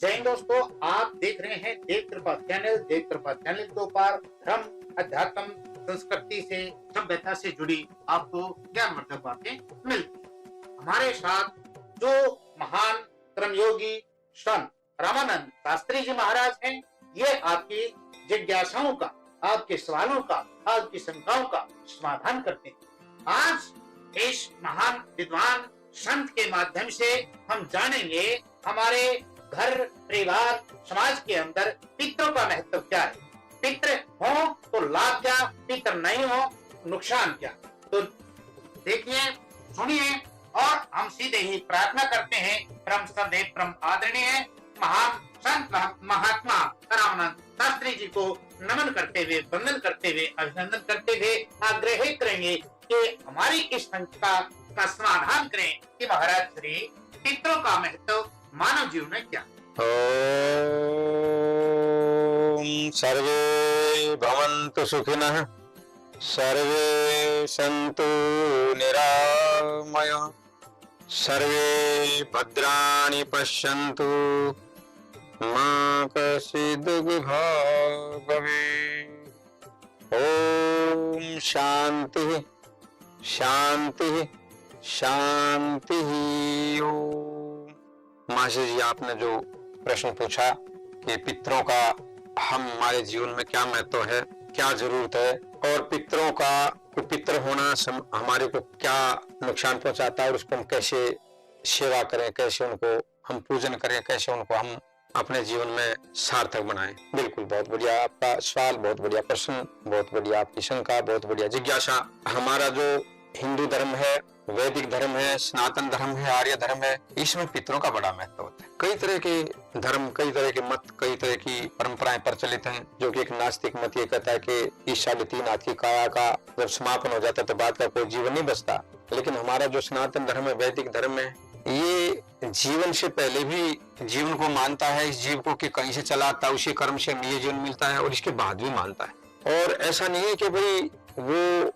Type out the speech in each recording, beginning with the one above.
जय हिंद दोस्तों, आप देख रहे हैं देव कृपा चैनल। देव कृपा चैनल के ऊपर धर्म, अध्यात्म, संस्कृति से, सभ्यता से जुड़ी आपको ज्ञानवर्धक बातें मिलती हैं। हमारे साथ जो महान कर्मयोगी संत रामानंद शास्त्री जी महाराज हैं, ये आपकी जिज्ञासाओं का, आपके सवालों का, आपकी शंकाओं का समाधान करते हैं। आज इस महान विद्वान संत के माध्यम से हम जानेंगे हमारे घर, परिवार, समाज के अंदर पितरों का महत्व क्या है। पितृ हो तो लाभ क्या, पितृ नहीं हो नुकसान क्या। तो देखिए, सुनिए और हम सीधे ही प्रार्थना करते हैं परम श्रद्धेय, परम आदरणीय महान संत महात्मा रामानंद शास्त्री जी को नमन करते हुए, वंदन करते हुए, अभिनंदन करते हुए आग्रह करेंगे कि हमारी इस शंका का समाधान करें कि महाराज श्री पितरों का महत्व मानव जीवन में क्या। ओम सर्वे भवन्तु सुखिनः, सर्वे सन्तु निरामयाः, सर्वे भद्राणि पश्यन्तु, मा कश्चित् दुःखभाग् भवेत्। ओम शांति शांति शांति। ओम। मास्टर जी, आपने जो प्रश्न पूछा कि पितरों का हमारे जीवन में क्या महत्व है, क्या जरूरत है, और पितरों का पितर होना हमारे को क्या नुकसान पहुंचाता है, और उसको हम कैसे सेवा करें, कैसे उनको हम पूजन करें, कैसे उनको हम अपने जीवन में सार्थक बनाएं। बिल्कुल, बहुत बढ़िया आपका सवाल, बहुत बढ़िया प्रश्न, बहुत बढ़िया आपकी शंका, बहुत बढ़िया जिज्ञासा। हमारा जो हिंदू धर्म है, वैदिक धर्म है, सनातन धर्म है, आर्य धर्म है, इसमें पितरों का बड़ा महत्व होता है। कई तरह के धर्म, कई तरह के मत, कई तरह की परंपराएं प्रचलित हैं। जो कि एक नास्तिक मत ये कहता है कि इस 3.5 हाथ की काया का जब समापन हो जाता है तो बाद का कोई जीवन नहीं बचता। लेकिन हमारा जो सनातन धर्म है, वैदिक धर्म है, ये जीवन से पहले भी जीवन को मानता है, इस जीव को कि कहीं से चला आता है, उसी कर्म से ये जीवन मिलता है, और इसके बाद भी मानता है। और ऐसा नहीं है कि भाई वो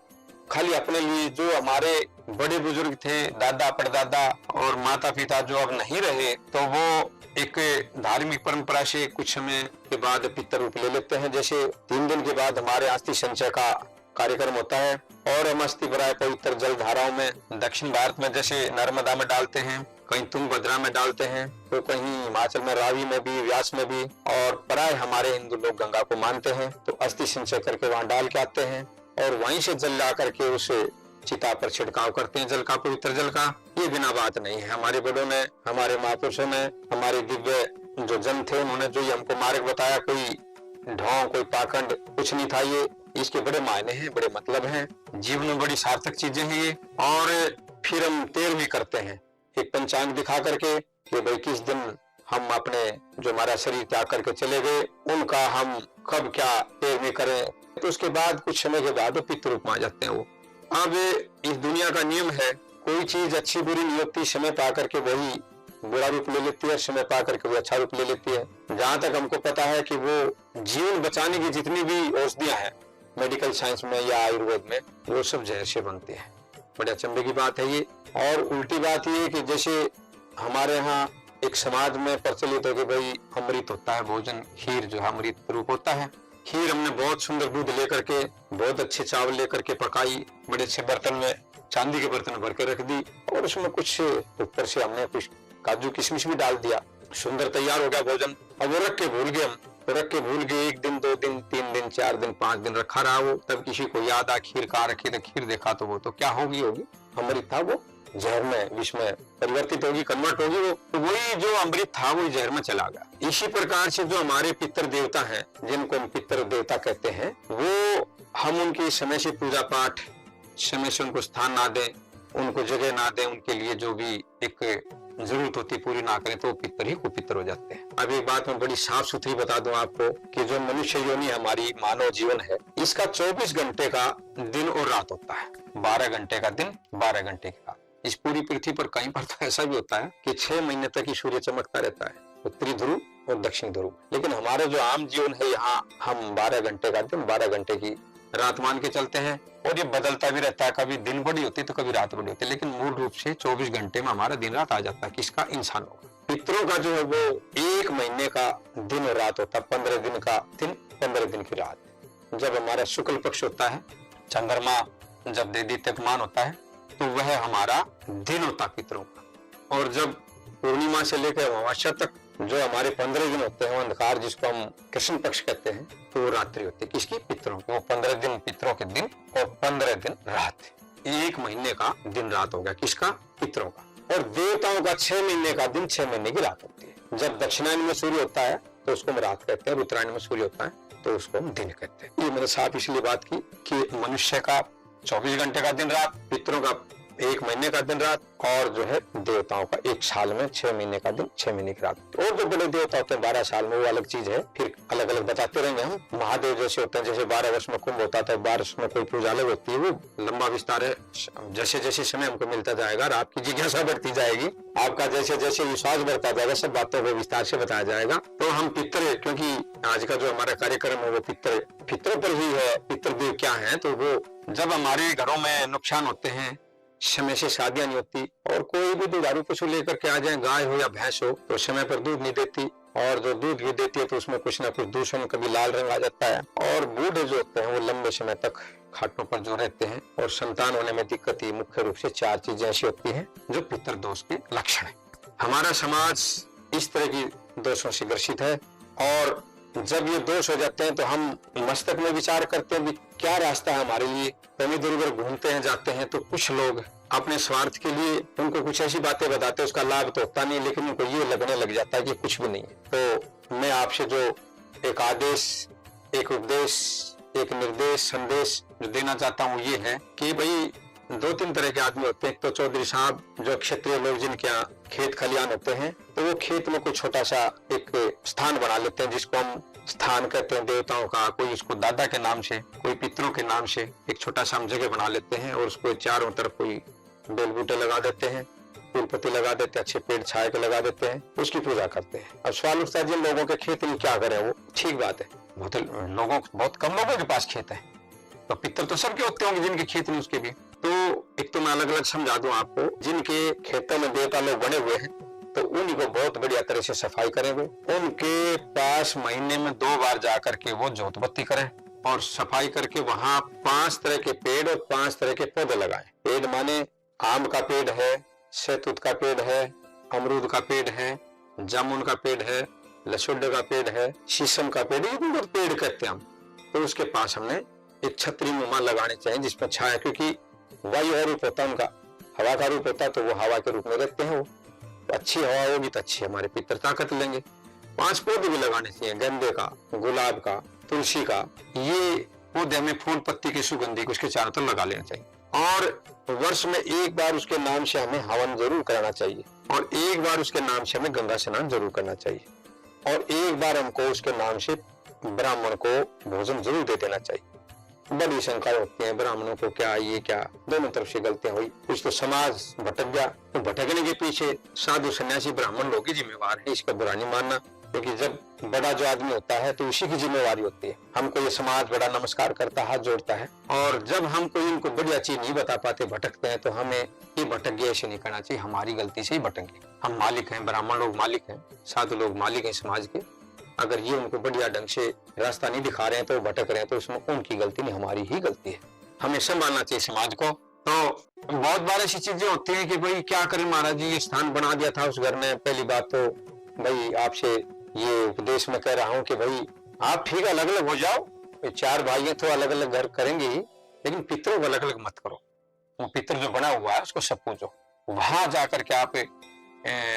खाली अपने लिए, जो हमारे बड़े बुजुर्ग थे, दादा परदादा और माता पिता जो अब नहीं रहे, तो वो एक धार्मिक परंपरा से कुछ समय के बाद पितर रूप ले लेते हैं। जैसे 3 दिन के बाद हमारे अस्थि संचय का कार्यक्रम होता है, और हम अस्थि भराए पवित्र जल धाराओं में दक्षिण भारत में जैसे नर्मदा में डालते हैं, कहीं तुंगभद्रा में डालते हैं, तो कहीं हिमाचल में रावी में भी, व्यास में भी, और प्राय हमारे हिंदू लोग गंगा को मानते हैं, तो अस्थि संचय करके वहां डाल के आते हैं, और वहीं से जल ला करके उसे चिता पर छिड़काव करते हैं, जल का, पवित्र जल का। ये बिना बात नहीं है। हमारे बड़ों ने, हमारे महापुरुषों ने, हमारे दिव्य जो जन थे, उन्होंने जो हमको मार्ग बताया, कोई ढोंग, कोई पाखंड कुछ नहीं था। ये इसके बड़े मायने हैं, बड़े मतलब हैं, जीवन में बड़ी सार्थक चीजें हैं ये। और फिर हम तेर भी करते हैं, एक पंचांग दिखा करके कि भाई किस दिन हम अपने जो हमारा शरीर त्याग करके चले गए, उनका हम कब क्या तेर भी करें। तो उसके बाद कुछ समय के बाद वो पितृ रूप में आ जाते हैं वो। अब इस दुनिया का नियम है, कोई चीज अच्छी बुरी नहीं होती, समय पा करके वही बुरा रूप ले लेती है, समय पा करके वो अच्छा रूप ले लेती है। जहां तक हमको पता है कि वो जीवन बचाने की जितनी भी औषधियां हैं मेडिकल साइंस में या आयुर्वेद में, वो सब जहर से बनती है। बड़े अचंभे की बात है ये। और उल्टी बात ये कि जैसे हमारे यहाँ एक समाज में प्रचलित है कि भाई अमृत होता है भोजन, खीर जो है अमृत रूप होता है। खीर हमने बहुत सुंदर दूध लेकर के, बहुत अच्छे चावल लेकर के पकाई, बड़े अच्छे बर्तन में, चांदी के बर्तन भर के रख दी, और उसमें कुछ ऊपर से हमने कुछ काजू किशमिश भी डाल दिया, सुंदर तैयार हो गया भोजन। अब वो रख के भूल गए, हम रख के भूल गए, 1 दिन 2 दिन 3 दिन 4 दिन 5 दिन रखा रहा वो। तब किसी को याद आ खीर कहाँ रखी, तो खीर देखा तो वो तो क्या होगी अमृत था, वो जहर में, विष में परिवर्तित होगी, कन्वर्ट होगी वो। तो वही जो अमृत था वो जहर में चला गया। इसी प्रकार से जो हमारे पितर देवता हैं, जिनको हम पितर देवता कहते हैं, वो हम उनकी समय से पूजा पाठ, समय से उनको स्थान ना दें, उनको जगह ना दें, उनके लिए जो भी एक जरूरत होती पूरी ना करें, तो पितर ही कुपितर हो जाते हैं। अब एक बात मैं बड़ी साफ सुथरी बता दूं आपको कि जो मनुष्य योनि हमारी मानव जीवन है, इसका 24 घंटे का दिन और रात होता है। 12 घंटे का दिन, 12 घंटे की रात। इस पूरी पृथ्वी पर कहीं पर तो ऐसा भी होता है कि 6 महीने तक ही सूर्य चमकता रहता है, उत्तरी ध्रुव और दक्षिण ध्रुव। लेकिन हमारा जो आम जीवन है, यहाँ हम 12 घंटे का दिन, 12 घंटे की रात मान के चलते हैं, और ये बदलता भी रहता है, कभी दिन बड़ी होती है तो कभी रात बड़ी होती है, लेकिन मूल रूप से 24 घंटे में हमारा दिन रात आ जाता है। किसका? इंसानों का। पितरों का जो है वो 1 महीने का दिन और रात होता है, 15 दिन का दिन, 15 दिन की रात। जब हमारा शुक्ल पक्ष होता है, चंद्रमा जब दैदीप्यमान होता है, तो वह हमारा दिन होता है पितरों का। और जब पूर्णिमा से लेकर अमावस्या तक जो हमारे 15 दिन होते हैं अंधकार, जिसको हम कृष्ण पक्ष कहते हैं, तो वो रात्रि होती है किसकी? पितरों की। वो 15 दिन पितरों के दिन और 15 दिन रात, 1 महीने का दिन रात हो गया किसका? पितरों का। और देवताओं का 6 महीने का दिन, 6 महीने की रात होती है। जब दक्षिणायन में सूर्य होता है तो उसको हम रात कहते हैं, उत्तरायण में सूर्य होता है तो उसको हम दिन कहते हैं। ये मेरे साथ इसलिए बात की कि मनुष्य का 24 घंटे का दिन रात, पितरों का 1 महीने का दिन रात, और जो है देवताओं का 1 साल में 6 महीने का दिन, 6 महीने की रात। और जो बड़े देवता होते हैं 12 साल में, वो अलग चीज है, फिर अलग अलग बताते रहेंगे हम। महादेव जैसे होते हैं, जैसे 12 वर्ष में कुंभ होता था, 12 वर्ष में कोई पूजा अलग होती है, वो लंबा विस्तार है। जैसे जैसे समय हमको मिलता जाएगा और आपकी जिज्ञासा बढ़ती जाएगी, आपका जैसे जैसे विश्वास बढ़ता जाएगा, सब बातों को विस्तार से बताया जाएगा। तो हम पितर, क्योंकि आज का जो हमारा कार्यक्रम है वो पितरों पर ही है, पितृदेव क्या है, तो वो जब हमारे घरों में नुकसान होते हैं, समय से शादियां नहीं होती, और कोई भी दुधारू पशु लेकर के आ जाए, गाय हो या भैंस हो, तो समय पर दूध नहीं देती, और जो दूध भी देती है तो उसमें कुछ ना कुछ दूषण, कभी लाल रंग आ जाता है, और बूढ़े जो होते हैं वो लंबे समय तक खाटों पर जो रहते हैं, और संतान होने में दिक्कत ही मुख्य रूप से 4 चीजें ऐसी होती हैं जो पितृदोष के लक्षण है। हमारा समाज इस तरह की दोषों से ग्रसित है, और जब ये दोष हो जाते हैं तो हम मस्तक में विचार करते हैं कि क्या रास्ता है हमारे लिए। हम इधर उधर घूमते हैं, जाते हैं, तो कुछ लोग अपने स्वार्थ के लिए उनको कुछ ऐसी बातें बताते हैं, उसका लाभ तो होता नहीं, लेकिन उनको ये लगने लग जाता है कि कुछ भी नहीं है। तो मैं आपसे जो एक आदेश, एक उपदेश, एक निर्देश, संदेश जो देना चाहता हूँ ये है कि भाई 2-3 तरह के आदमी होते हैं। एक तो चौधरी साहब, जो क्षत्रिय लोग, जिनके यहाँ खेत खलियान होते हैं, तो वो खेत में कोई छोटा सा एक स्थान बना लेते हैं, जिसको हम स्थान कहते हैं देवताओं का। कोई उसको दादा के नाम से, कोई पितरों के नाम से एक छोटा सा हम जगह बना लेते हैं, और उसको चारों तरफ कोई बेल बूटे लगा देते हैं, फूल पत्ती लगा देते हैं, अच्छे पेड़ छाए के लगा देते हैं, उसकी पूजा करते हैं। अब सवाल उठता है जिन लोगों के खेत में क्या करें, वो ठीक बात है, बहुत कम लोगों के पास खेत है, तो पितर तो सबके होते होंगे जिनके खेत नहीं, उसके भी। तो एक तो मैं अलग अलग समझा दूं आपको, जिनके खेतों में देवता लोग बने हुए हैं, तो उन्हीं को बहुत बढ़िया तरह से सफाई करेंगे। उनके पास महीने में 2 बार जाकर के वो जोत बत्ती करें, और सफाई करके वहां 5 तरह के पेड़ और 5 तरह के पौधे लगाएं। पेड़ माने आम का पेड़ है, शहतूत का पेड़ है, अमरूद का पेड़ है, जामुन का पेड़ है, लसुड्डे का पेड़ है, शीशम का पेड़, ये बहुत पेड़ कहते हैं हम। तो उसके पास हमने एक छतरी नुमा लगाने चाहिए जिसमें छाया, क्योंकि वायु का रूप होता है उनका, हवा का रूप होता है, तो वो हवा के रूप में रहते हैं। वो अच्छी हवा होगी तो अच्छी हमारे पितर ताकत लेंगे। 5 पौधे भी लगाने चाहिए, गेंदे का, गुलाब का, तुलसी का, ये पौधे में फूल पत्ती की सुगंधी को उसके चारों तरफ लगा लेना चाहिए। और वर्ष में 1 बार उसके नाम से हमें हवन जरूर कराना चाहिए, और 1 बार उसके नाम से हमें गंगा स्नान जरूर करना चाहिए, और 1 बार हमको उसके नाम से ब्राह्मण को भोजन जरूर दे देना चाहिए। बड़ी शंका होती है ब्राह्मणों को, क्या ये क्या, दोनों तरफ से गलतियां हुई। कुछ तो समाज भटक गया, तो भटकने के पीछे साधु सन्यासी ब्राह्मण लोग ही जिम्मेवार है, इसका बुरा नहीं मानना, क्योंकि जब बड़ा जो आदमी होता है तो उसी की जिम्मेवारी होती है। हमको ये समाज बड़ा नमस्कार करता, हाथ जोड़ता है, और जब हम कोई इनको बढ़िया चीज नहीं बता पाते, भटकते हैं, तो हमें ये भटक गया ऐसे नहीं करना चाहिए, हमारी गलती से ही भटक गए। हम मालिक हैं, ब्राह्मण लोग मालिक हैं, साधु लोग मालिक हैं समाज के। अगर ये उनको बढ़िया ढंग से रास्ता नहीं दिखा रहे हैं तो भटक रहे हैं, तो उसमें उनकी गलती नहीं, हमारी ही गलती है। हमें संभालना चाहिए समाज को। तो बहुत बार ऐसी चीजें होती हैं कि भाई क्या करें महाराज जी, ये स्थान बना दिया था उस घर में। पहली बात तो भाई आपसे ये उपदेश में कह रहा हूँ कि भाई आप ठीक अलग अलग हो जाओ, 4 भाई हैं तो अलग अलग घर करेंगे ही, लेकिन पितरों को अलग अलग मत करो। वो पितर जो बना हुआ है उसको सब पूजो, वहां जाकर के आप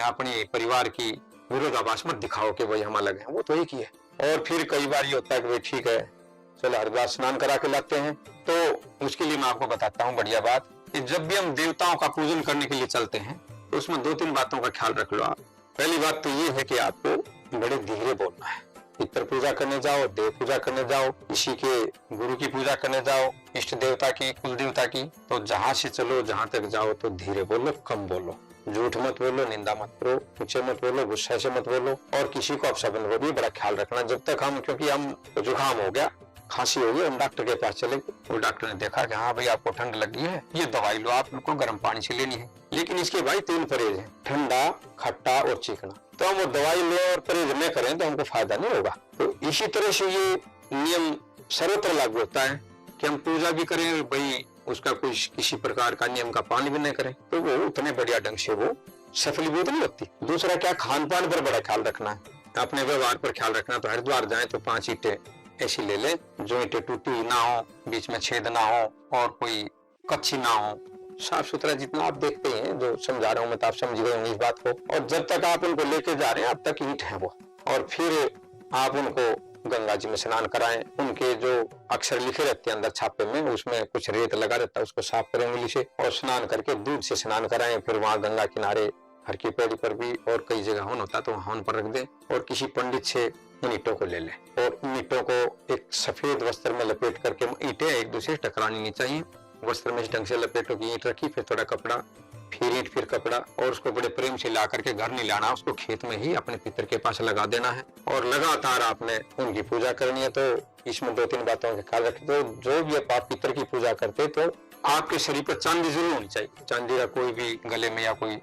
अपनी परिवार की विरोधाभास मत दिखाओ कि भाई हम अलग हैं, वो तो एक ही है। और फिर कई बार ये होता है कि भाई ठीक है चलो हरिद्वार स्नान करा के लाते हैं, तो उसके लिए मैं आपको बताता हूँ बढ़िया बात कि जब भी हम देवताओं का पूजन करने के लिए चलते हैं तो उसमें 2-3 बातों का ख्याल रख लो आप। पहली बात तो ये है कि आपको बड़े धीरे बोलना है। पितर पूजा करने जाओ, देव पूजा करने जाओ, किसी के गुरु की पूजा करने जाओ, इष्ट देवता की, कुल देवता की, तो जहां से चलो जहां तक जाओ तो धीरे बोलो, कम बोलो, झूठ मत बोलो, निंदा मत करो, ऊंचे मत बोलो, गुस्से से मत बोलो, और किसी को अपशब्द में भी बड़ा ख्याल रखना। जब तक हम, क्योंकि हम जुकाम हो गया, खांसी हो गई, हम डॉक्टर के पास चले गए, वो डॉक्टर ने देखा कि हाँ भाई आपको ठंड लगी है, ये दवाई लो, आपको गर्म पानी से लेनी है। लेकिन इसके भाई 3 परहेज है, ठंडा, खट्टा और चिकना। तो हम वो दवाई ले और परहेज न करें तो हमको फायदा नहीं होगा। तो इसी तरह से ये नियम सर्वत्र लागू होता है कि हम पूजा भी करें और भाई उसका कोई किसी प्रकार का नियम का पालन भी नहीं करें तो वो उतने बढ़िया ढंग से वो सफलीभूत नहीं होती। दूसरा क्या, खान पान पर बड़ा ख्याल रखना है, अपने व्यवहार पर ख्याल रखना। तो हरिद्वार जाए तो 5 ईंटें ऐसी ले लें जो ईंटें टूटी ना हो, बीच में छेद ना हो और कोई कच्ची ना हो, साफ सुथरा जितना आप देखते हैं जो समझा रहा हूँ मैं तो आप समझ गए होंगे इस बात को। और जब तक आप उनको लेके जा रहे हैं अब तक ईंट है वो, और फिर आप उनको गंगा जी में स्नान कराएं। उनके जो अक्षर लिखे रहते हैं अंदर छापे में, उसमें कुछ रेत लगा रहता है, उसको साफ करें उंगली से और स्नान करके दूध से स्नान कराएं। फिर वहां गंगा किनारे हर की पेड़ी पर भी और कई जगह हवन होता है तो हवन पर रख दें और किसी पंडित से इन ईंटों को ले लें और इन ईंटों को एक सफेद वस्त्र में लपेट करके, ईंटें एक दूसरे से टकरानी नहीं चाहिए, वस्त्र में इस ढंग से लपेटो की ईंट रखी, फिर थोड़ा कपड़ा, फिर ईंट, फिर कपड़ा, और उसको बड़े प्रेम से ला करके घर नहीं लाना, उसको खेत में ही अपने पितर के पास लगा देना है और लगातार आपने उनकी पूजा करनी है। तो इसमें 2-3 बातों का ख्याल रखें। तो जो भी आप पितर की पूजा करते तो आपके शरीर पर चांदी जरूर होनी चाहिए। चांदी का कोई भी गले में या कोई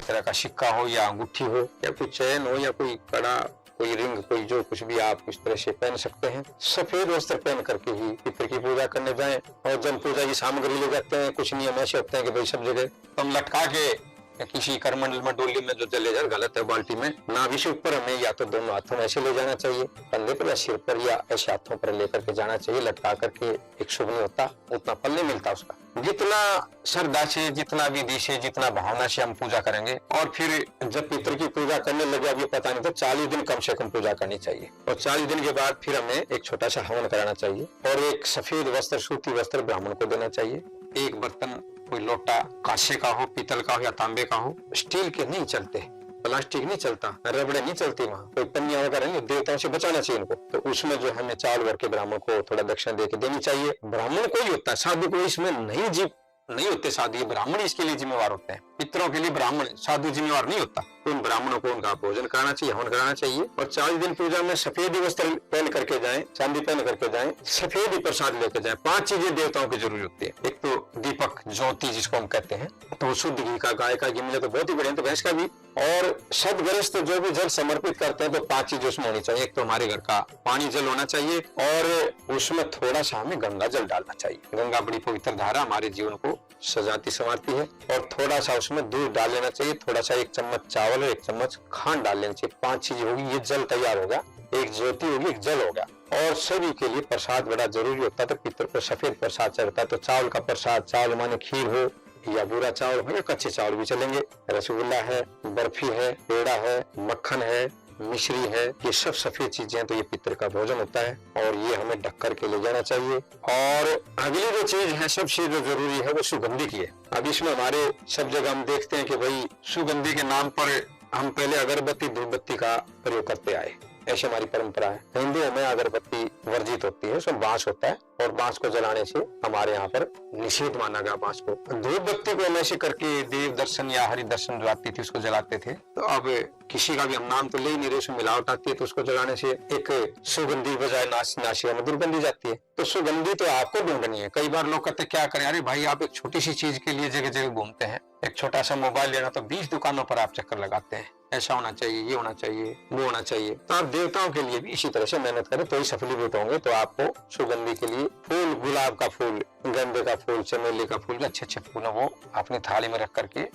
तरह का सिक्का हो या अंगूठी हो या कोई चैन हो या कोई कड़ा, कोई रिंग, कोई जो कुछ भी आप इस तरह से पहन सकते हैं। सफेद वस्त्र पहन करके ही पितर की पूजा करने जाएं। और जब पूजा की सामग्री ले जाते हैं, कुछ नियम ऐसे होते हैं कि भाई सब जगह हम लटका के किसी करमंडल में, डोली में जो चले जाए, गलत है। बाल्टी में नाभि से ऊपर हमें या तो दोनों हाथों में ऐसे ले जाना चाहिए, कंधे पर या सिर पर या ऐसे हाथों पर लेकर के जाना चाहिए। लटका करके एक शुभ नहीं होता, उतना फल नहीं मिलता उसका। जितना श्रद्धा से, जितना विधि से, जितना भावना से हम पूजा करेंगे। और फिर जब पितर की पूजा करने लगे, अब ये पता नहीं तो 40 दिन कम से कम पूजा करनी चाहिए और 40 दिन के बाद फिर हमें एक छोटा सा हवन कराना चाहिए और एक सफेद वस्त्र, सूती वस्त्र ब्राह्मण को देना चाहिए। एक बर्तन, कोई लोटा कांसे का हो, पीतल का हो या तांबे का हो, स्टील के नहीं चलते, प्लास्टिक नहीं चलता, रबड़े नहीं चलती, वहाँ कोई पन्नियां वगैरह नहीं, देवताओं से बचाना चाहिए इनको। तो उसमें जो हमें चावल भर के ब्राह्मण को थोड़ा दक्षिणा दे के देनी चाहिए। ब्राह्मण को ही होता है, साधु को इसमें नहीं होते साधु, ये ब्राह्मण इसके लिए जिम्मेवार होते हैं। पितरों के लिए ब्राह्मण, साधु जिम्मेवार नहीं होता। तो उन ब्राह्मणों को उनका भोजन कराना चाहिए, हवन कराना चाहिए। और 40 दिन पूजा में सफेद ही वस्त्र पहन करके जाएं, चांदी पहन करके जाएं, सफेद ही प्रसाद लेके जाएं। 5 चीजें देवताओं की जरूरी होती है। एक तो दीपक, ज्योति जिसको हम कहते हैं, तो शुद्ध घी का, गाय का घी मिले तो बहुत ही बढ़िया, तो भैंस का भी। और सदग्रस्त जो भी जल समर्पित करते हैं तो 5 चीजें उसमें होनी चाहिए। एक तो हमारे घर का पानी जल होना चाहिए और उसमें थोड़ा सा हमें गंगा जल डालना चाहिए। गंगा बड़ी पवित्र धारा, हमारे जीवन को सजाती संवारती है। और थोड़ा सा उसमें दूध डाल लेना चाहिए, थोड़ा सा 1 चम्मच चावल और 1 चम्मच खांड डाल लेना चाहिए। 5 चीजें होगी, ये जल तैयार होगा, एक ज्योति होगी, एक जल होगा। और सभी के लिए प्रसाद बड़ा जरूरी होता है। तो पितर को सफेद प्रसाद चढ़ता है, तो चावल का प्रसाद, चावल माने खीर हो या बुरा चावल हो या कच्चे चावल भी चलेंगे। रसगुल्ला है, बर्फी है, पेड़ा है, मक्खन है, मिश्री है, ये सब सफेद चीजें, तो ये पितर का भोजन होता है और ये हमें ढक करके ले जाना चाहिए। और अगली जो चीज है सबसे जो जरूरी है वो सुगंधी की है। अब इसमें हमारे सब जगह हम देखते हैं कि भाई सुगंधी के नाम पर हम पहले अगरबत्ती, धूपबत्ती का प्रयोग करते आए, ऐसी हमारी परंपरा है। हिंदुओं में अगरबत्ती वर्जित होती है, उसमें बांस होता है और बांस को जलाने से हमारे यहाँ पर निषेध माना गया बांस को। धूपबत्ती को हम ऐसे करके देव दर्शन या हरि दर्शन जो आती थी उसको जलाते थे। तो अब किसी का भी हम नाम तो ले ही नहीं रहे, उसमें मिलावट आती है, तो उसको जलाने से एक सुगंधी बजाय नासिका में दुर्गंधी जाती है। तो सुगंधी तो आपको ढूंढनी है। कई बार लोग कहते क्या करें, अरे भाई आप एक छोटी सी चीज के लिए जगह जगह घूमते हैं, एक छोटा सा मोबाइल लेना तो 20 दुकानों पर आप चक्कर लगाते हैं, ऐसा होना चाहिए, ये होना चाहिए, वो होना चाहिए। तो आप देवताओं के लिए भी इसी तरह से मेहनत करें तो ही सफलीभूत होंगे। तो आपको सुगंधी के लिए फूल, गुलाब का फूल, गेंदे का फूल, चमेली का फूल, अच्छे फूल है वो अपनी थाली में रख करके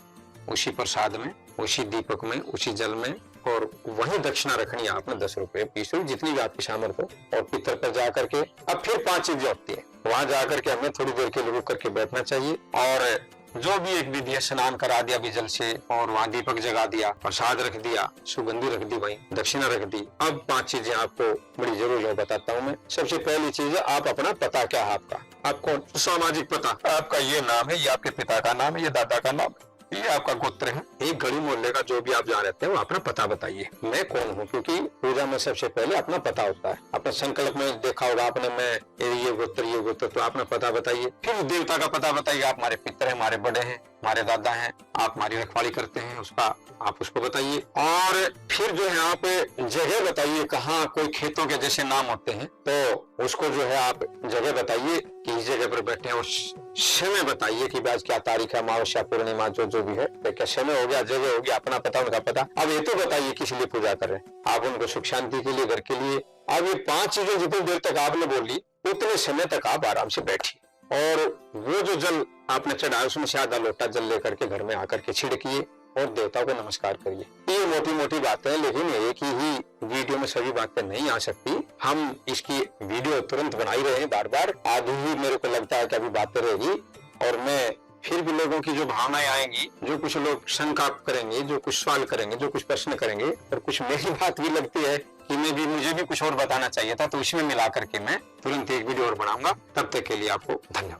उसी प्रसाद में, उसी दीपक में, उसी जल में, और वही दक्षिणा रखनी है आपने 10 रुपए, 20 रुपए, जितनी भी आपकी सामर्थ्य हो। और पितर पर जाकर के अब फिर 5 चीजें होती है, वहां जाकर के हमें थोड़ी देर के लिए रुक करके बैठना चाहिए। और जो भी एक विधि है, स्नान करा दिया भी जल से और वहाँ दीपक जगा दिया, प्रसाद रख दिया, सुगंधी रख दी, वहीं दक्षिणा रख दी। अब 5 चीजें आपको बड़ी जरूरी है, बताता हूँ मैं। सबसे पहली चीज है, आप अपना पता क्या है आपका, आपको सामाजिक पता, आपका ये नाम है, ये आपके पिता का नाम है, ये दादा का नाम है, ये आपका गोत्र है। एक गली मोहल्ले का जो भी आप जहाँ रहते हैं वो अपना पता बताइए, मैं कौन हूँ। क्योंकि पूजा में सबसे पहले अपना पता होता है। अपने संकल्प में देखा होगा आपने, मैं ये गोत्र, तो अपना पता बताइए। फिर देवता का पता बताइए, आप हमारे पितर हैं, हमारे बड़े हैं, हमारे दादा हैं, आप हमारी रखवाली करते हैं, उसका आप उसको बताइए। और फिर जो है आप जगह बताइए, कहाँ कोई खेतों के जैसे नाम होते हैं तो उसको जो है आप जगह बताइए कि इस जगह पर बैठे हैं। समय बताइए कि आज क्या तारीख है, अमावस्या पूर्णिमा जो भी है, तो क्या समय हो गया, जगह हो गया, अपना पता उनका पता। अब ये तो बताइए किस लिए पूजा कर रहे हैं आप, उनको सुख शांति के लिए, घर के लिए। अब ये 5 चीजें जितनी देर तक आपने बोली उतने समय तक आप आराम से बैठिए, और वो जो जल आपने चढ़ाया उसमें से आधा लोटा जल लेकर के घर में आकर के छिड़किए और देवता को नमस्कार करिए। ये मोटी मोटी बातें हैं, लेकिन एक ही वीडियो में सभी बातें नहीं आ सकती। हम इसकी वीडियो तुरंत बना ही रहे हैं, बार बार। आधी ही मेरे को लगता है कि अभी बातें रहेगी, और मैं फिर भी लोगों की जो भावनाएं आएंगी, जो कुछ लोग शंका करेंगे, जो कुछ सवाल करेंगे, जो कुछ प्रश्न करेंगे, और कुछ मेरी बात भी लगती है कि मुझे भी कुछ और बताना चाहिए था, तो इसमें मिला करके मैं तुरंत एक वीडियो और बनाऊंगा। तब तक के लिए आपको धन्यवाद।